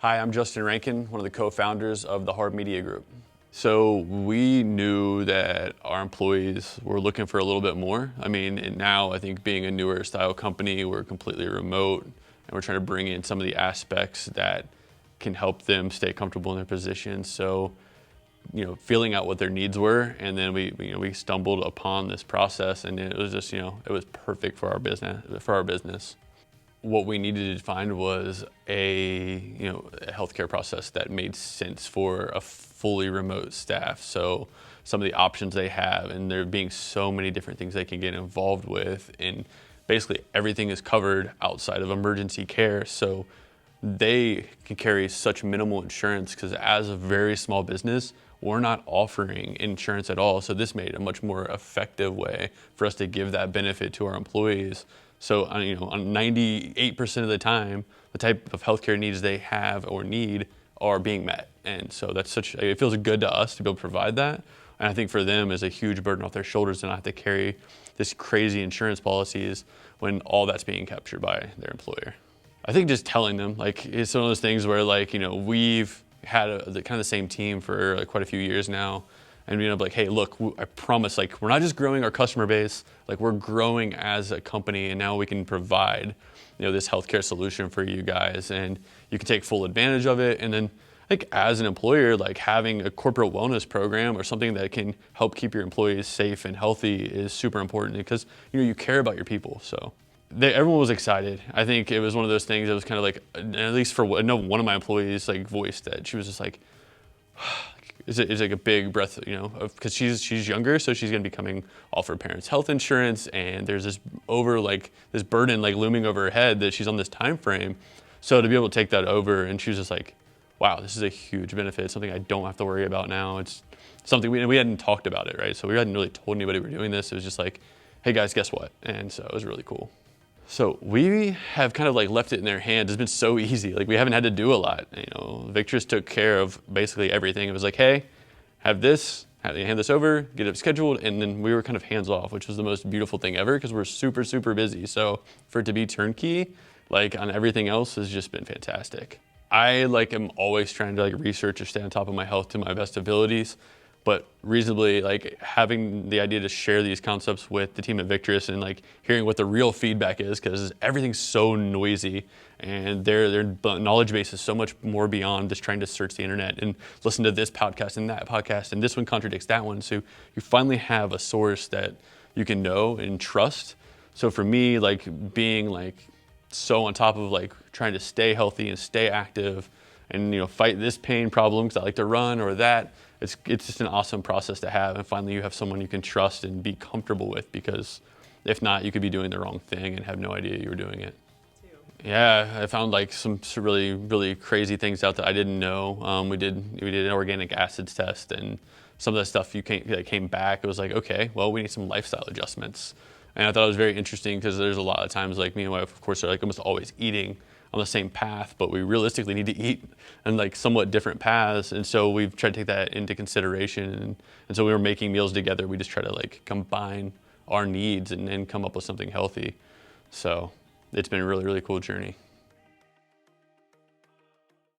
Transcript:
Hi, I'm Justin Rankin, one of the co-founders of the Hard Media Group. So we knew that our employees were looking for a little bit more. And now I think being a newer style company, we're completely remote and we're trying to bring in some of the aspects that can help them stay comfortable in their positions. So, feeling out what their needs were, and then we stumbled upon this process, and it was just, it was perfect for our business. What we needed to find was a healthcare process that made sense for a fully remote staff. So some of the options they have, and there being so many different things they can get involved with, and basically everything is covered outside of emergency care. So they can carry such minimal insurance because as a very small business, we're not offering insurance at all. So this made a much more effective way for us to give that benefit to our employees. So, on 98% of the time, the type of healthcare needs they have or need are being met. And so it feels good to us to be able to provide that. And I think for them is a huge burden off their shoulders to not have to carry this crazy insurance policies when all that's being captured by their employer. I think just telling them, it's one of those things where we've had kind of the same team for quite a few years now. And being able to hey, look, I promise, we're not just growing our customer base, we're growing as a company, and now we can provide, this healthcare solution for you guys, and you can take full advantage of it. And then as an employer, having a corporate wellness program or something that can help keep your employees safe and healthy is super important because, you care about your people. So everyone was excited. I think it was one of those things that was kind of at least I know one of my employees voiced that she was just it's a big breath, because she's younger, so she's going to be coming off her parents' health insurance, and there's this this burden looming over her head that she's on this time frame. So to be able to take that over, and she was just wow, this is a huge benefit. It's something I don't have to worry about now. It's something we hadn't talked about it, right? So we hadn't really told anybody we're doing this. It was just hey guys, guess what? And so it was really cool. So we have kind of left it in their hands. It's been so easy. We haven't had to do a lot. Victress took care of basically everything. It was hey, have this, hand this over, get it scheduled, and then we were kind of hands off, which was the most beautiful thing ever because we're super, super busy. So for it to be turnkey, on everything else has just been fantastic. I am always trying to research or stay on top of my health to my best abilities. But reasonably, having the idea to share these concepts with the team at Victress and hearing what the real feedback is, because everything's so noisy and their knowledge base is so much more beyond just trying to search the internet and listen to this podcast and that podcast and this one contradicts that one. So you finally have a source that you can know and trust. So for me, being so on top of trying to stay healthy and stay active and fight this pain problem because I like to run or that. It's just an awesome process to have, and finally you have someone you can trust and be comfortable with, because if not, you could be doing the wrong thing and have no idea you were doing it. Yeah, I found some really, really crazy things out that I didn't know. We did an organic acids test, and some of the stuff came back. It was okay, well, we need some lifestyle adjustments. And I thought it was very interesting because there's a lot of times me and my wife, of course, are almost always eating on the same path, but we realistically need to eat in somewhat different paths. And so we've tried to take that into consideration. And so we were making meals together. We just try to combine our needs and come up with something healthy. So it's been a really, really cool journey.